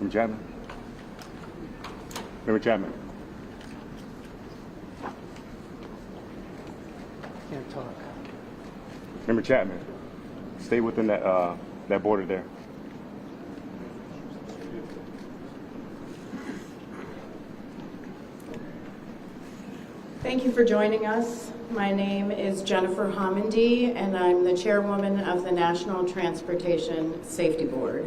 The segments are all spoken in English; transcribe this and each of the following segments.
Member Chapman. Member Chapman. Can't talk. Member Chapman. Stay within that border there. Thank you for joining us. My name is Jennifer Homendy, and I'm the chairwoman of the National Transportation Safety Board.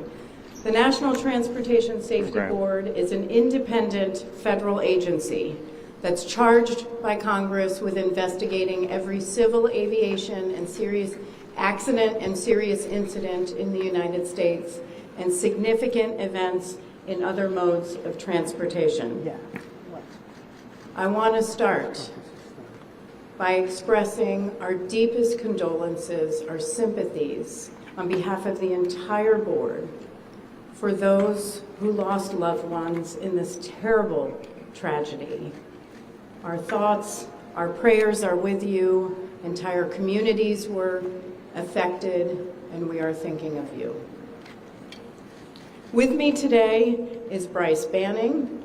The National Transportation Safety Board is an independent federal agency that's charged by Congress with investigating every civil aviation and serious accident and serious incident in the United States and significant events in other modes of transportation. Yeah. What? I want to start by expressing our deepest condolences, our sympathies on behalf of the entire board for those who lost loved ones in this terrible tragedy. Our thoughts, our prayers are with you. Entire communities were affected, and we are thinking of you. With me today is Bryce Banning.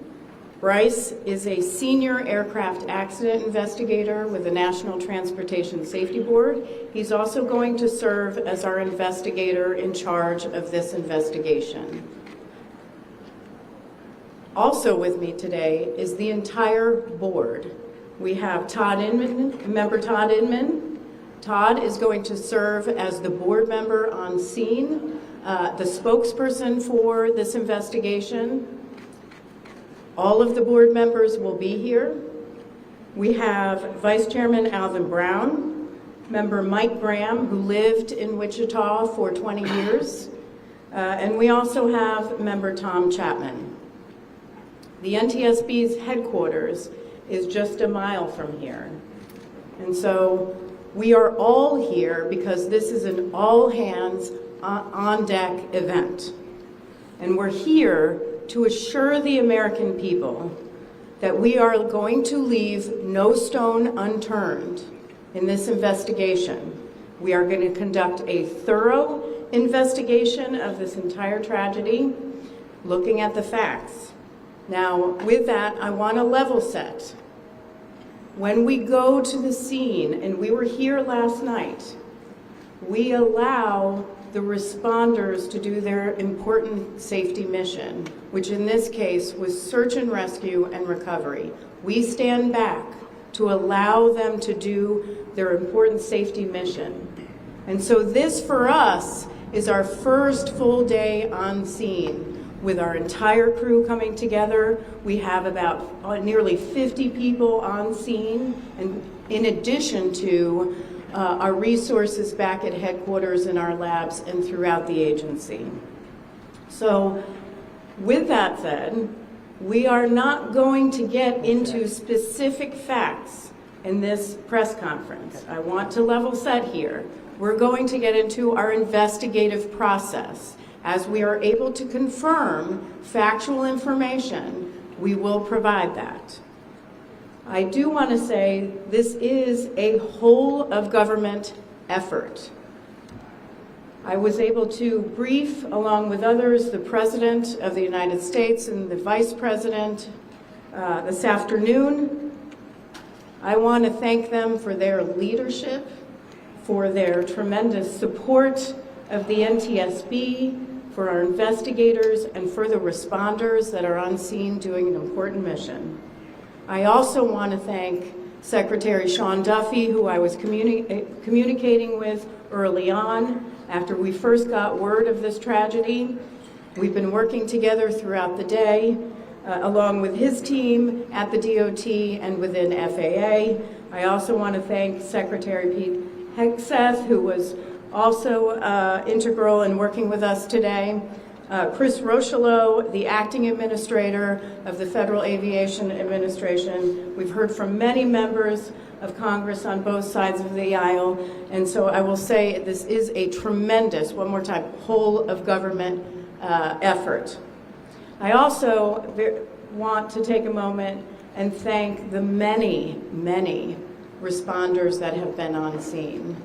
Bryce is a senior aircraft accident investigator with the National Transportation Safety Board. He's also going to serve as our investigator in charge of this investigation. Also with me today is the entire board. We have Todd Inman, Member Todd Inman. Todd is going to serve as the board member on scene, the spokesperson for this investigation. All of the board members will be here. We have Vice Chairman Alvin Brown, Member Mike Graham, who lived in Wichita for 20 years, and we also have Member Tom Chapman. The NTSB's headquarters is just a mile from here. And so we are all here because this is an all hands on-deck event. And we're here to assure the American people that we are going to leave no stone unturned in this investigation. We are going to conduct a thorough investigation of this entire tragedy, looking at the facts. Now, with that, I want to level set. When we go to the scene, and we were here last night, we allow the responders to do their important safety mission, which in this case was search and rescue and recovery. We stand back to allow them to do their important safety mission. And so this, for us, is our first full day on scene. With our entire crew coming together, we have about nearly 50 people on scene, and in addition to our resources back at headquarters in our labs and throughout the agency. So with that said, we are not going to get into specific facts in this press conference. I want to level set here. We're going to get into our investigative process. As we are able to confirm factual information, we will provide that. I do want to say this is a whole of government effort. I was able to brief, along with others, the President of the United States and the Vice President this afternoon. I want to thank them for their leadership, for their tremendous support of the NTSB, for our investigators, and for the responders that are on scene doing an important mission. I also want to thank Secretary Sean Duffy, who I was communicating with early on after we first got word of this tragedy. We've been working together throughout the day, along with his team at the DOT and within FAA. I also want to thank Secretary Pete Hegseth, who was also integral in working with us today. Chris Rochelot, the acting administrator of the Federal Aviation Administration. We've heard from many members of Congress on both sides of the aisle, and so I will say this is a tremendous, one more time, whole of government effort. I also want to take a moment and thank the many, many responders that have been on scene.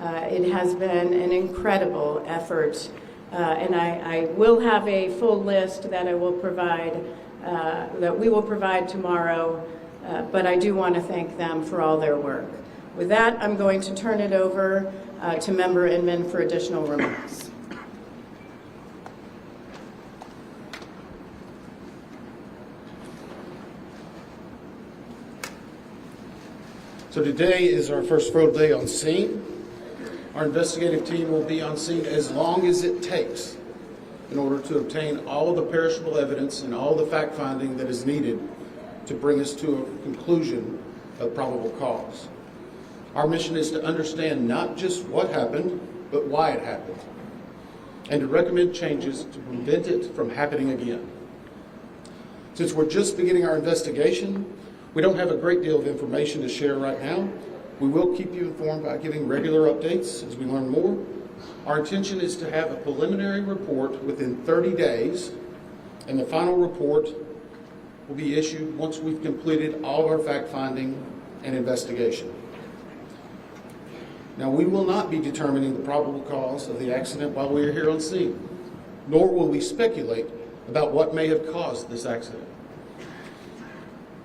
It has been an incredible effort, and I will have a full list that I will provide, that we will provide tomorrow, but I do want to thank them for all their work. With that, I'm going to turn it over to Member Inman for additional remarks. So today is our first full day on scene. Our investigative team will be on scene as long as it takes in order to obtain all of the perishable evidence and all the fact-finding that is needed to bring us to a conclusion of probable cause. Our mission is to understand not just what happened, but why it happened, and to recommend changes to prevent it from happening again. Since we're just beginning our investigation, we don't have a great deal of information to share right now. We will keep you informed by giving regular updates as we learn more. Our intention is to have a preliminary report within 30 days, and the final report will be issued once we've completed all of our fact-finding and investigation. Now, we will not be determining the probable cause of the accident while we are here on scene, nor will we speculate about what may have caused this accident.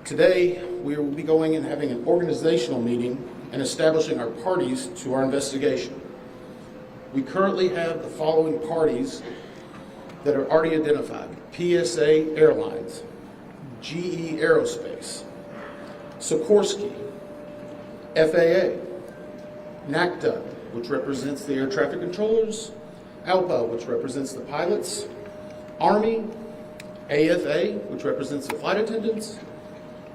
Today, we will be going and having an organizational meeting and establishing our parties to our investigation. We currently have the following parties that are already identified: PSA Airlines, GE Aerospace, Sikorsky, FAA, NACTA, which represents the air traffic controllers, ALPA, which represents the pilots, Army, AFA, which represents the flight attendants.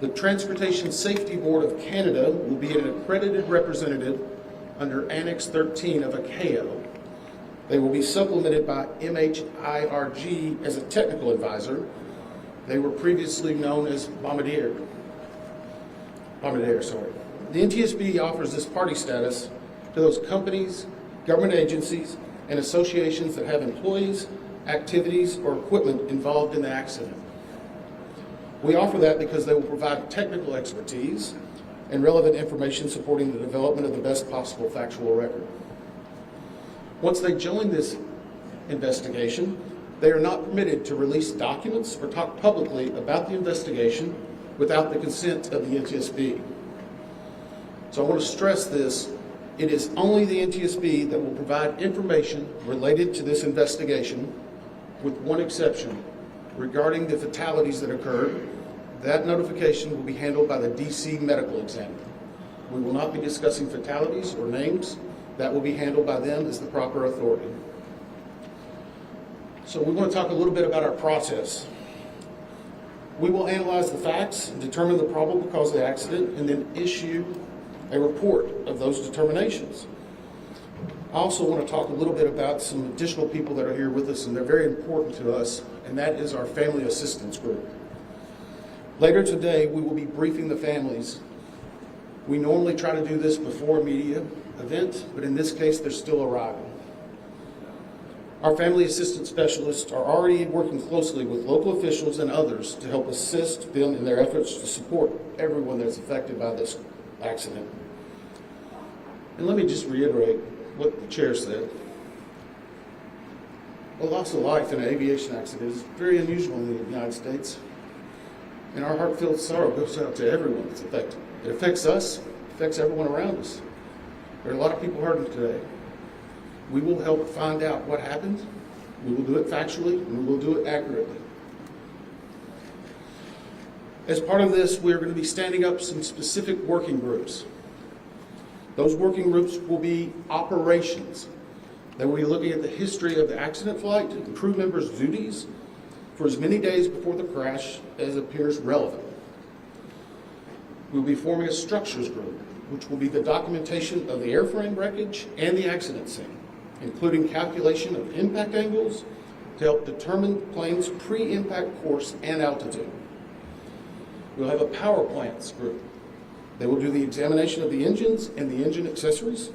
The Transportation Safety Board of Canada will be an accredited representative under Annex 13 of ICAO. They will be supplemented by MHIRG as a technical advisor. They were previously known as Bombardier. The NTSB offers this party status to those companies, government agencies, and associations that have employees, activities, or equipment involved in the accident. We offer that because they will provide technical expertise and relevant information supporting the development of the best possible factual record. Once they join this investigation, they are not permitted to release documents or talk publicly about the investigation without the consent of the NTSB. So I want to stress this. It is only the NTSB that will provide information related to this investigation, with one exception. Regarding the fatalities that occurred, that notification will be handled by the DC medical examiner. We will not be discussing fatalities or names. That will be handled by them as the proper authority. So we want to talk a little bit about our process. We will analyze the facts and determine the probable cause of the accident and then issue a report of those determinations. I also want to talk a little bit about some additional people that are here with us, and they're very important to us, and that is our family assistance group. Later today, we will be briefing the families. We normally try to do this before a media event, but in this case, they're still arriving. Our family assistance specialists are already working closely with local officials and others to help assist them in their efforts to support everyone that's affected by this accident. And let me just reiterate what the chair said. A loss of life in an aviation accident is very unusual in the United States, and our heartfelt sorrow goes out to everyone that's affected. It affects us, it affects everyone around us. There are a lot of people hurting today. We will help find out what happened. We will do it factually, and we will do it accurately. As part of this, we're going to be standing up some specific working groups. Those working groups will be operations. They will be looking at the history of the accident flight and crew members' duties for as many days before the crash as appears relevant. We'll be forming a structures group, which will be the documentation of the airframe wreckage and the accident scene, including calculation of impact angles to help determine the plane's pre-impact course and altitude. We'll have a power plants group. They will do the examination of the engines and the engine accessories.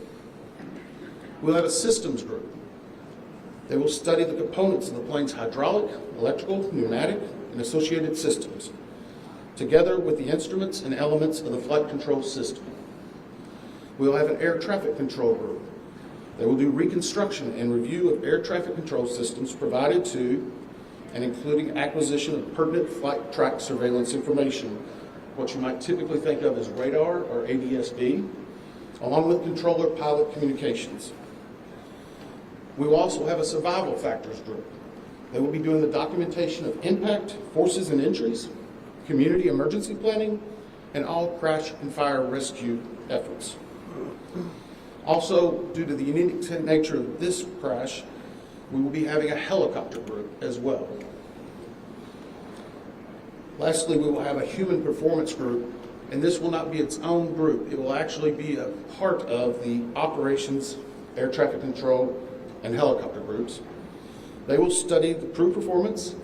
We'll have a systems group. They will study the components of the plane's hydraulic, electrical, pneumatic, and associated systems, together with the instruments and elements of the flight control system. We'll have an air traffic control group. They will do reconstruction and review of air traffic control systems provided to and including acquisition of pertinent flight track surveillance information, what you might typically think of as radar or NTSB, along with controller pilot communications. We will also have a survival factors group. They will be doing the documentation of impact, forces and injuries, community emergency planning, and all crash and fire rescue efforts. Also, due to the unique nature of this crash, we will be having a helicopter group as well. Lastly, we will have a human performance group, and this will not be its own group. It will actually be a part of the operations, air traffic control, and helicopter groups. They will study the crew performance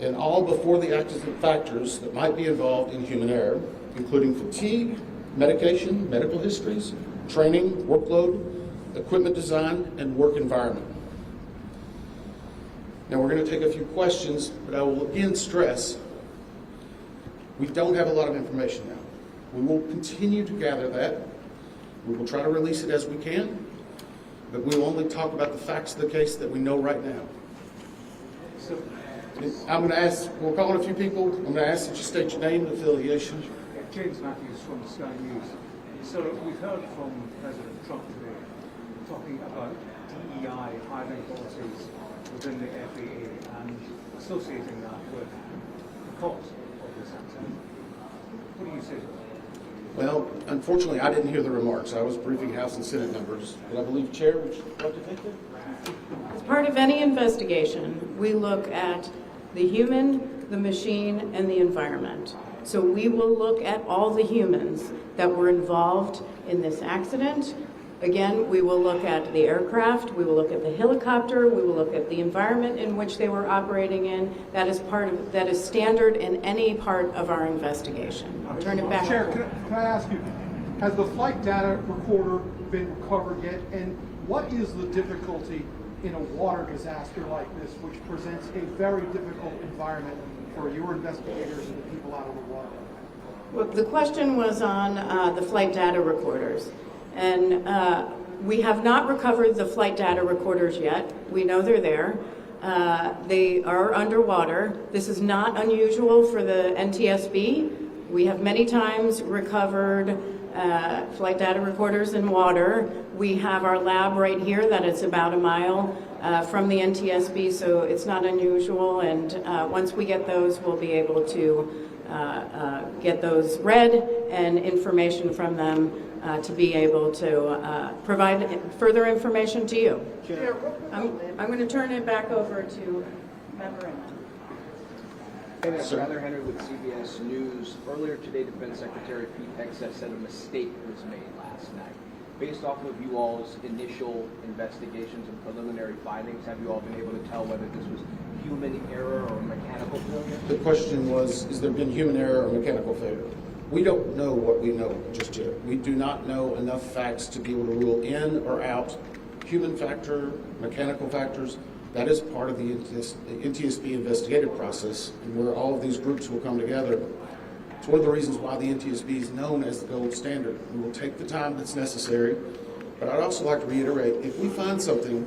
and all before the accident factors that might be involved in human error, including fatigue, medication, medical histories, training, workload, equipment design, and work environment. Now we're going to take a few questions, but I will again stress, we don't have a lot of information now. We will continue to gather that. We will try to release it as we can, but we will only talk about the facts of the case that we know right now. So, I'm going to ask, we're calling a few people. I'm going to ask that you state your name and affiliation. James Matthews from Sky News. So we've heard from President Trump today talking about DEI hiring policies within the FAA and associating that with the cause of this accident. What do you say to that? Well, unfortunately, I didn't hear the remarks. I was briefing House and Senate members. But I believe, Chair, would you like to take that? As part of any investigation, we look at the human, the machine, and the environment. So we will look at all the humans that were involved in this accident. Again, we will look at the aircraft, we will look at the helicopter, we will look at the environment in which they were operating in. That is standard in any part of our investigation. I'll turn it back. Chair, can I ask you, has the flight data recorder been recovered yet? And what is the difficulty in a water disaster like this, which presents a very difficult environment for your investigators and the people out on the water? Well, the question was on the flight data recorders. And we have not recovered the flight data recorders yet. We know they're there. They are underwater. This is not unusual for the NTSB. We have many times recovered flight data recorders in water. We have our lab right here that is about a mile from the NTSB, so it's not unusual. And once we get those, we'll be able to get those read and information from them to be able to provide further information to you. I'm going to turn it back over to Member Inman. Brother Henry with CBS News. Earlier today, Defense Secretary Pete Hegseth said a mistake was made last night. Based off of you all's initial investigations and preliminary findings, have you all been able to tell whether this was human error or mechanical failure? The question was, has there been human error or mechanical failure? We don't know what we know just yet. We do not know enough facts to be able to rule in or out human factor, mechanical factors. That is part of the NTSB investigative process, and where all of these groups will come together. It's one of the reasons why the NTSB is known as the gold standard. We will take the time that's necessary, but I'd also like to reiterate, if we find something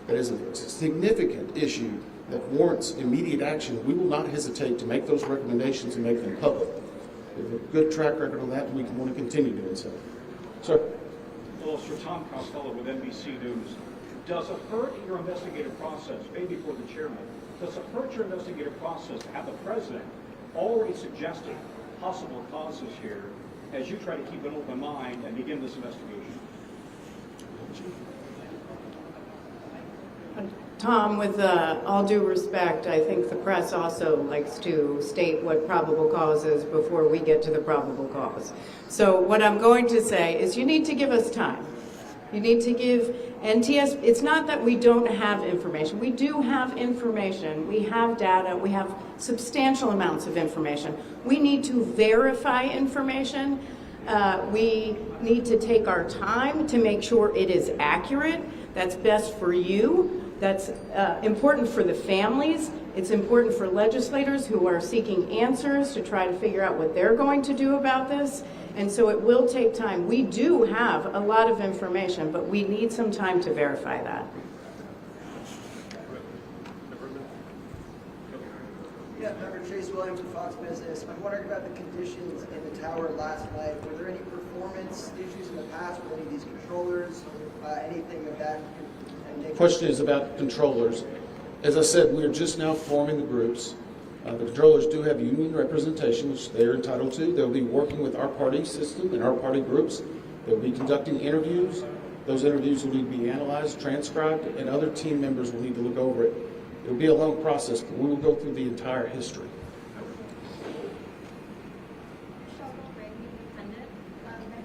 that is a significant issue that warrants immediate action, we will not hesitate to make those recommendations and make them public. We have a good track record on that, and we want to continue doing so. Sir? Well, Sir Tom Costello with NBC News. Does it hurt your investigative process, maybe for the chairman, does it hurt your investigative process to have the president already suggesting possible causes here as you try to keep an open mind and begin this investigation? Tom, with all due respect, I think the press also likes to state what probable cause is before we get to the probable cause. So what I'm going to say is you need to give us time. You need to give NTSB, it's not that we don't have information. We do have information. We have data. We have substantial amounts of information. We need to verify information. We need to take our time to make sure it is accurate. That's best for you. That's important for the families. It's important for legislators who are seeking answers to try to figure out what they're going to do about this. And so it will take time. We do have a lot of information, but we need some time to verify that. Yeah, Member Chase Williams with Fox Business. I'm wondering about the conditions in the tower last night. Were there any performance issues in the past with any of these controllers? Anything of that? The question is about controllers. As I said, we are just now forming the groups. The controllers do have union representation, which they're entitled to. They'll be working with our party system and our party groups. They'll be conducting interviews. Those interviews will need to be analyzed, transcribed, and other team members will need to look over it. It'll be a long process, but we will go through the entire history. My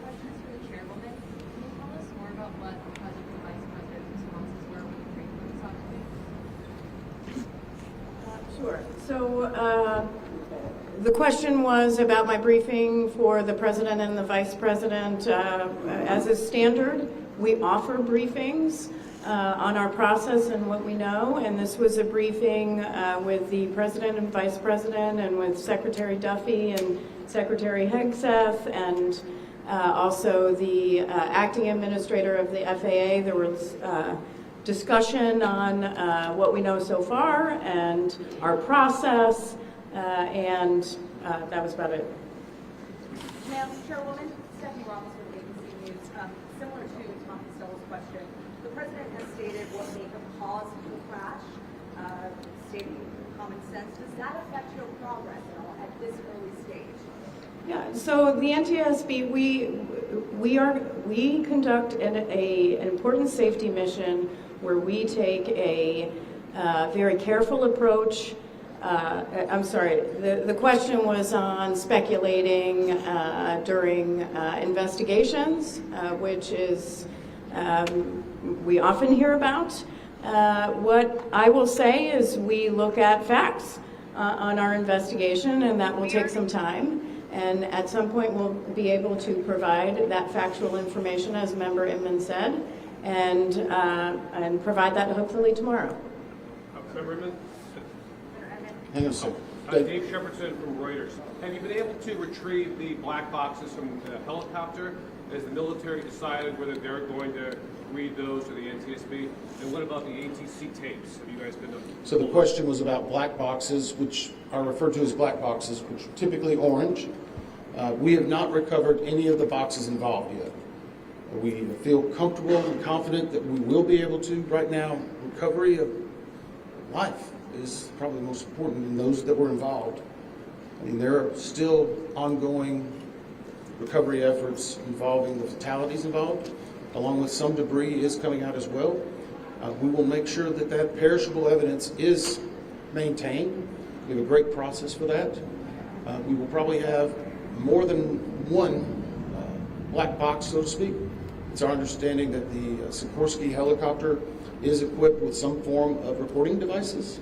question is for the chairwoman. Can you tell us more about what the president and vice president's responses were when you briefed them this afternoon? Sure. So the question was about my briefing for the president and the vice president. As is standard, we offer briefings on our process and what we know, and this was a briefing with the president and vice president and with Secretary Duffy and Secretary Hegseth and also the acting administrator of the FAA. There was discussion on what we know so far and our process, and that was about it. Madam Chairwoman, Stephanie Ramos with ABC News. Similar to Tom Costello's question, the president has stated what may have caused the crash, stating common sense. Does that affect your progress at all at this early stage? Yeah, so the NTSB, we conduct an important safety mission where we take a very careful approach. I'm sorry, the question was on speculating during investigations, which is we often hear about. What I will say is we look at facts on our investigation, and that will take some time. And at some point, we'll be able to provide that factual information, as Member Inman said. and provide that hopefully tomorrow. Member Inman? Hang on a second. Dave Shepardson from Reuters. Have you been able to retrieve the black boxes from the helicopter? Has the military decided whether they're going to read those to the NTSB? And what about the ATC tapes? Have you guys been? So the question was about black boxes, which are referred to as black boxes, which are typically orange. We have not recovered any of the boxes involved yet. We feel comfortable and confident that we will be able to. Right now, recovery of life is probably the most important in those that were involved. I mean, there are still ongoing recovery efforts involving the fatalities involved, along with some debris is coming out as well. We will make sure that that perishable evidence is maintained. We have a great process for that. We will probably have more than one black box, so to speak. It's our understanding that the Sikorsky helicopter is equipped with some form of recording devices,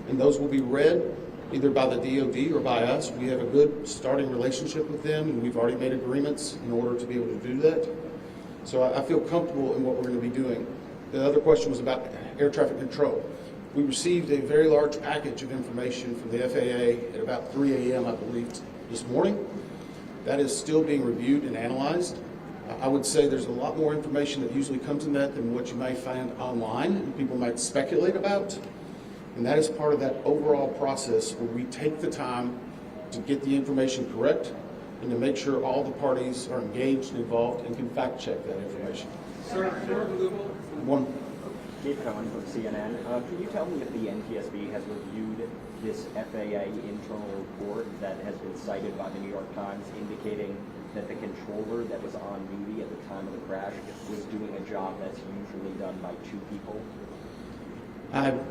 and those will be read either by the DoD or by us. We have a good starting relationship with them, and we've already made agreements in order to be able to do that. So I feel comfortable in what we're going to be doing. The other question was about air traffic control. We received a very large package of information from the FAA at about 3 a.m., I believe, this morning. That is still being reviewed and analyzed. I would say there's a lot more information that usually comes in that than what you may find online and people might speculate about. And that is part of that overall process where we take the time to get the information correct and to make sure all the parties are engaged and involved and can fact check that information. Sir, One. Dave Cohen from CNN. Can you tell me if the NTSB has reviewed this FAA internal report that has been cited by the New York Times indicating that the controller that was on duty at the time of the crash was doing a job that's usually done by two people?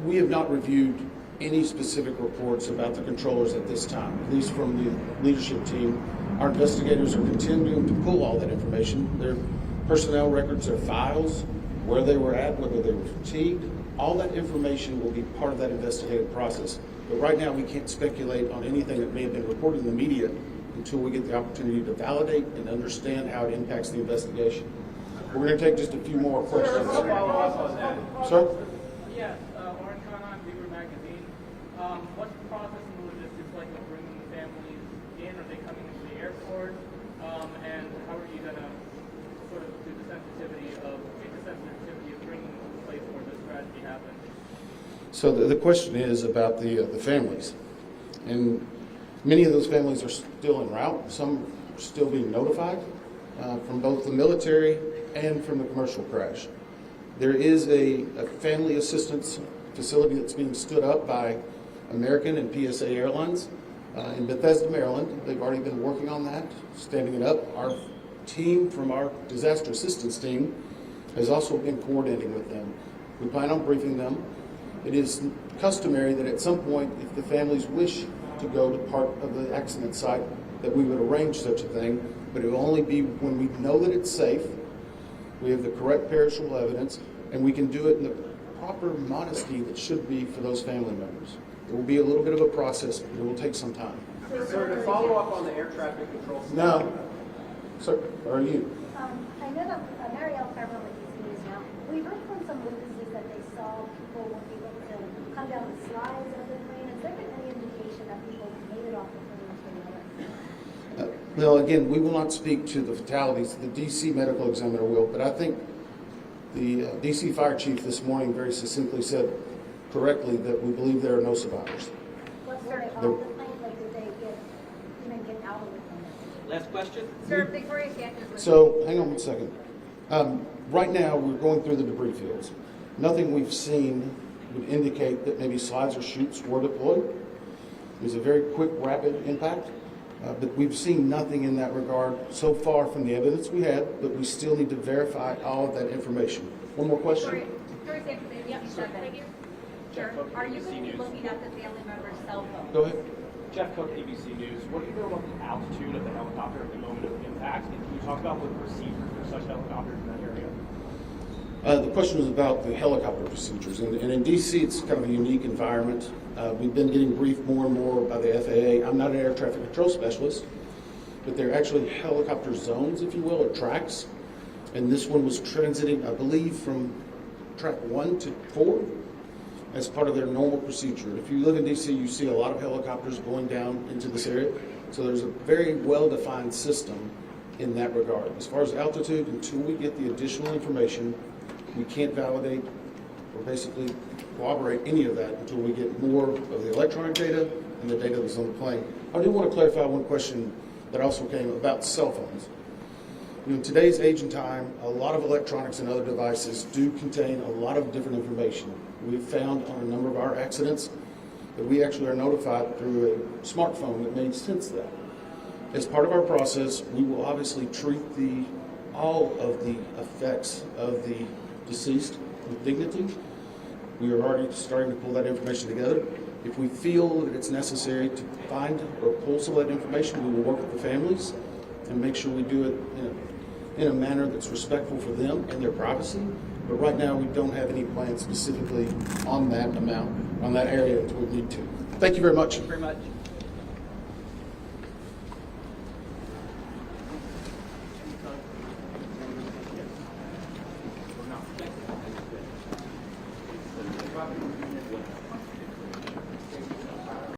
We have not reviewed any specific reports about the controllers at this time, at least from the leadership team. Our investigators are continuing to pull all that information. Their personnel records, their files, where they were at, whether they were fatigued, all that information will be part of that investigative process. But right now we can't speculate on anything that may have been reported in the media until we get the opportunity to validate and understand how it impacts the investigation. We're going to take just a few more questions. Sir? Yes, Orange Khan, Beaver Magazine. What's the process and the logistics like of bringing the families in? Are they coming into the airport? And how are you going to sort of do the sensitivity of bringing them to the place where this tragedy happened? So the question is about the families. And many of those families are still en route. Some are still being notified from both the military and from the commercial crash. There is a family assistance facility that's being stood up by American and PSA Airlines in Bethesda, Maryland. They've already been working on that, standing it up. Our team from our disaster assistance team has also been coordinating with them. We plan on briefing them. It is customary that at some point, if the families wish to go to part of the accident site, that we would arrange such a thing, but it will only be when we know that it's safe, we have the correct perishable evidence, and we can do it in the proper modesty that should be for those family members. It will be a little bit of a process, but it will take some time. Sir, to follow up on the air traffic control system. Now, sir, are you? I know that Mary Ellen Farmer with these news now. We heard from some witnesses that they saw people when people to come down the slides of the plane. Has there been any indication that people made it off the plane to the other? Well, again, we will not speak to the fatalities. The D.C. medical examiner will, but I think the D.C. fire chief this morning very succinctly said correctly that we believe there are no survivors. What's their off the plane? Like, did they get out of the plane? Last question. Sir, Victoria Sanchez. So, hang on one second. Right now, we're going through the debris fields. Nothing we've seen would indicate that maybe slides or chutes were deployed. It was a very quick, rapid impact. But we've seen nothing in that regard so far from the evidence we had, but we still need to verify all of that information. One more question? Victoria Sanchez, thank you. Sure. Are you going to be looking at the family member's cell phone? Go ahead. Jeff Cook, ABC News. What do you know about the altitude of the helicopter at the moment of impact? And can you talk about the procedures for such helicopters in that area? The question was about the helicopter procedures. And in D.C., it's kind of a unique environment. We've been getting briefed more and more by the FAA. I'm not an air traffic control specialist, but they're actually helicopter zones, if you will, or tracks. And this one was transiting, I believe, from track 1 to 4 as part of their normal procedure. If you live in DC, you see a lot of helicopters going down into this area. So there's a very well-defined system in that regard. As far as altitude, until we get the additional information, we can't validate or basically corroborate any of that until we get more of the electronic data and the data that's on the plane. I do want to clarify one question that also came about cell phones. In today's age and time, a lot of electronics and other devices do contain a lot of different information. We've found on a number of our accidents that we actually are notified through a smartphone that may sense that. As part of our process, we will obviously treat all of the effects of the deceased with dignity. We are already starting to pull that information together. If we feel that it's necessary to find or pull some of that information, we will work with the families and make sure we do it in a manner that's respectful for them and their privacy. But right now, we don't have any plans specifically on that amount, on that area until we need to. Thank you very much. Very much.